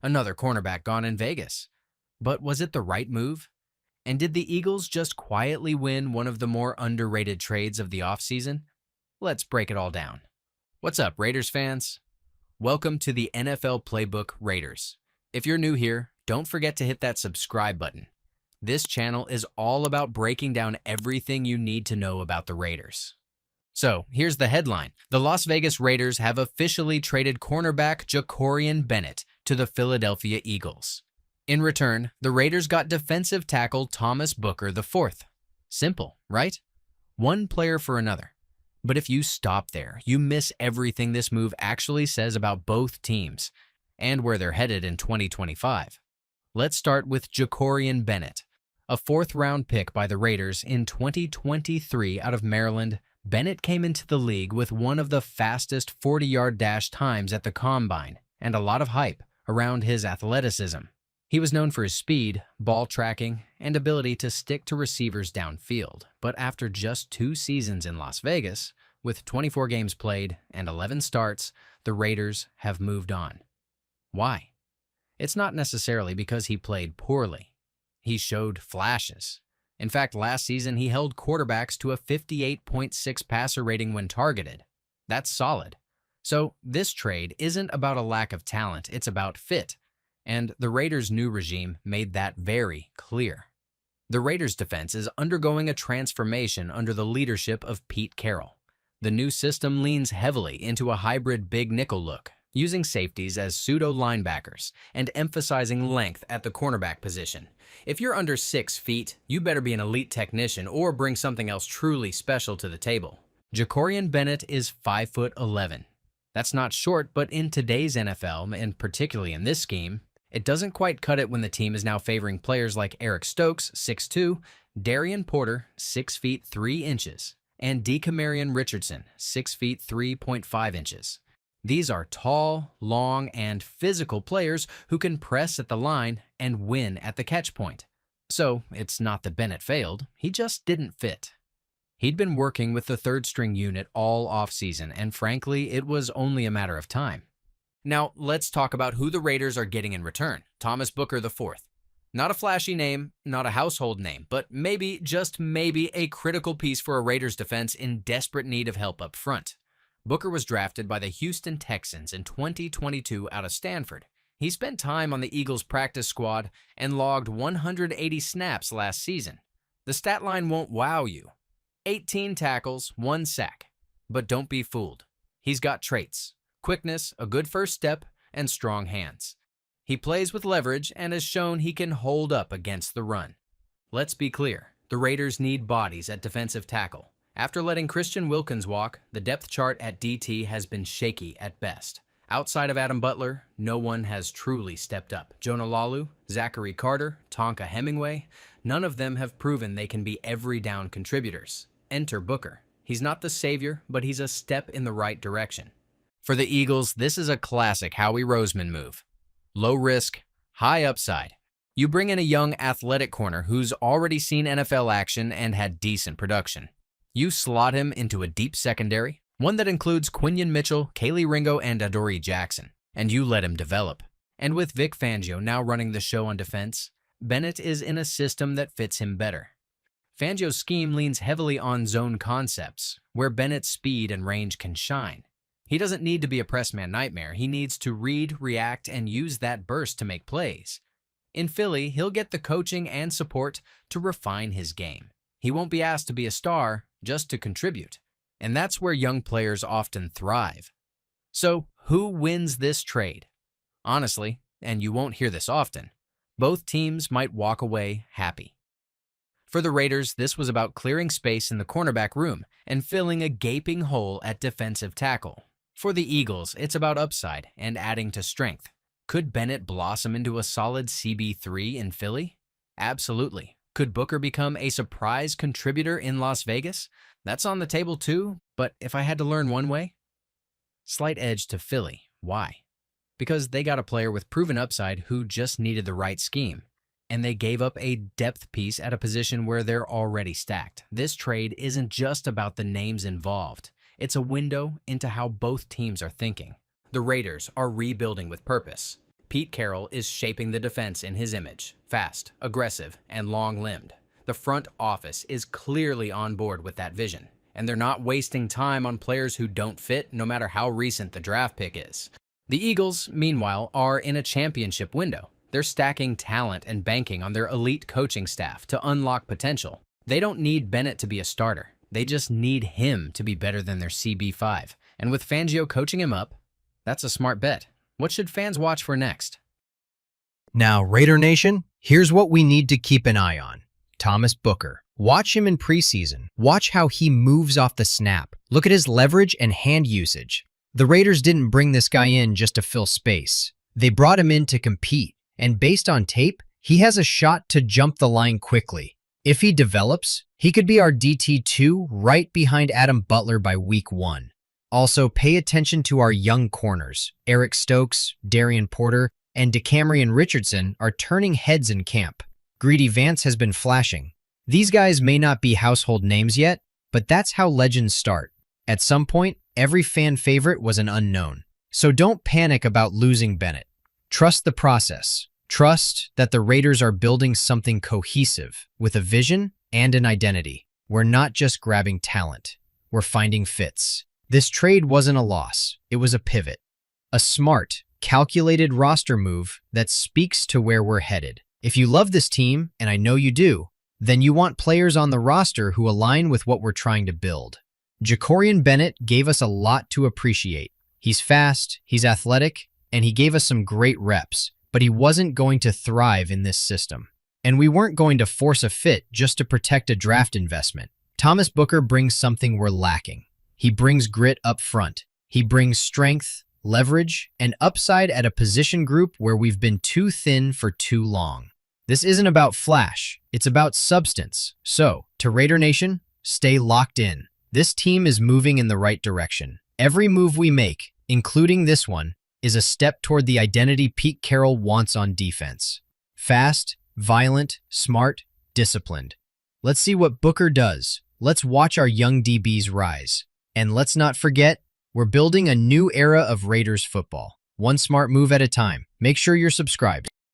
Another cornerback gone in Vegas. But was it the right move? And did the Eagles just quietly win one of the more underrated trades of the offseason? Let's break it all down. What's up, Raiders fans? Welcome to the NFL Playbook Raiders. If you're new here, don't forget to hit that subscribe button. This channel is all about breaking down everything you need to know about the Raiders. So, here's the headline. The Las Vegas Raiders have officially traded cornerback Jakorian Bennett to the Philadelphia Eagles. In return, the Raiders got defensive tackle Thomas Booker IV. Simple, right? One player for another. But if you stop there, you miss everything this move actually says about both teams and where they're headed in 2025. Let's start with Jakorian Bennett. A fourth-round pick by the Raiders in 2023 out of Maryland, Bennett came into the league with one of the fastest 40-yard dash times at the Combine and a lot of hype around his athleticism. He was known for his speed, ball tracking, and ability to stick to receivers downfield. But after just 2 seasons in Las Vegas, with 24 games played and 11 starts, the Raiders have moved on. Why? It's not necessarily because he played poorly. He showed flashes. In fact, last season he held quarterbacks to a 58.6 passer rating when targeted. That's solid. So this trade isn't about a lack of talent, it's about fit. And the Raiders' new regime made that very clear. The Raiders' defense is undergoing a transformation under the leadership of Pete Carroll. The new system leans heavily into a hybrid big nickel look, using safeties as pseudo linebackers and emphasizing length at the cornerback position. If you're under 6 feet, you better be an elite technician or bring something else truly special to the table. Jakorian Bennett is 5'11". That's not short, but in today's NFL, and particularly in this scheme, it doesn't quite cut it when the team is now favoring players like Eric Stokes, 6'2", Darian Porter, 6 feet 3 inches, and Jakoran Richardson, 6 feet 3.5 inches. These are tall, long, and physical players who can press at the line and win at the catch point. So it's not that Bennett failed, he just didn't fit. He'd been working with the third-string unit all offseason, and frankly, it was only a matter of time. Now, let's talk about who the Raiders are getting in return. Thomas Booker IV. Not a flashy name, not a household name, but maybe, just maybe, a critical piece for a Raiders defense in desperate need of help up front. Booker was drafted by the Houston Texans in 2022 out of Stanford. He spent time on the Eagles' practice squad and logged 180 snaps last season. The stat line won't wow you. 18 tackles, 1 sack. But don't be fooled. He's got traits. Quickness, a good first step, and strong hands. He plays with leverage and has shown he can hold up against the run. Let's be clear, the Raiders need bodies at defensive tackle. After letting Christian Wilkins walk, the depth chart at DT has been shaky at best. Outside of Adam Butler, no one has truly stepped up. Jonah Lalu, Zachary Carter, Tonka Hemingway, none of them have proven they can be every down contributors. Enter Booker. He's not the savior, but he's a step in the right direction. For the Eagles, this is a classic Howie Roseman move. Low risk, high upside. You bring in a young athletic corner who's already seen NFL action and had decent production. You slot him into a deep secondary, one that includes Quinyon Mitchell, Kaylee Ringo, and Adoree Jackson, and you let him develop. And with Vic Fangio now running the show on defense, Bennett is in a system that fits him better. Fangio's scheme leans heavily on zone concepts, where Bennett's speed and range can shine. He doesn't need to be a press-man nightmare. He needs to read, react, and use that burst to make plays. In Philly, he'll get the coaching and support to refine his game. He won't be asked to be a star, just to contribute. And that's where young players often thrive. So, who wins this trade? Honestly, and you won't hear this often, both teams might walk away happy. For the Raiders, this was about clearing space in the cornerback room and filling a gaping hole at defensive tackle. For the Eagles, it's about upside and adding to strength. Could Bennett blossom into a solid CB3 in Philly? Absolutely. Could Booker become a surprise contributor in Las Vegas? That's on the table too, but if I had to learn one way, slight edge to Philly. Why? Because they got a player with proven upside who just needed the right scheme, and they gave up a depth piece at a position where they're already stacked. This trade isn't just about the names involved. It's a window into how both teams are thinking. The Raiders are rebuilding with purpose. Pete Carroll is shaping the defense in his image, fast, aggressive, and long-limbed. The front office is clearly on board with that vision, and they're not wasting time on players who don't fit, no matter how recent the draft pick is. The Eagles, meanwhile, are in a championship window. They're stacking talent and banking on their elite coaching staff to unlock potential. They don't need Bennett to be a starter. They just need him to be better than their CB5. And with Fangio coaching him up, that's a smart bet. What should fans watch for next? Now, Raider Nation, here's what we need to keep an eye on. Thomas Booker. Watch him in preseason. Watch how he moves off the snap. Look at his leverage and hand usage. The Raiders didn't bring this guy in just to fill space. They brought him in to compete, and based on tape, he has a shot to jump the line quickly. If he develops, he could be our DT2 right behind Adam Butler by week 1. Also, pay attention to our young corners. Eric Stokes, Darian Porter, and Jakoran Richardson are turning heads in camp. Greedy Vance has been flashing. These guys may not be household names yet, but that's how legends start. At some point, every fan favorite was an unknown. So don't panic about losing Bennett. Trust the process. Trust that the Raiders are building something cohesive with a vision and an identity. We're not just grabbing talent. We're finding fits. This trade wasn't a loss. It was a pivot. A smart, calculated roster move that speaks to where we're headed. If you love this team, and I know you do, then you want players on the roster who align with what we're trying to build. Jakorian Bennett gave us a lot to appreciate. He's fast, he's athletic, and he gave us some great reps, but he wasn't going to thrive in this system. And we weren't going to force a fit just to protect a draft investment. Thomas Booker brings something we're lacking. He brings grit up front. He brings strength, leverage, and upside at a position group where we've been too thin for too long. This isn't about flash, it's about substance. So, to Raider Nation, stay locked in. This team is moving in the right direction. Every move we make, including this one, is a step toward the identity Pete Carroll wants on defense. Fast, violent, smart, disciplined. Let's see what Booker does. Let's watch our young DBs rise. And let's not forget, we're building a new era of Raiders football. One smart move at a time. Make sure you're subscribed.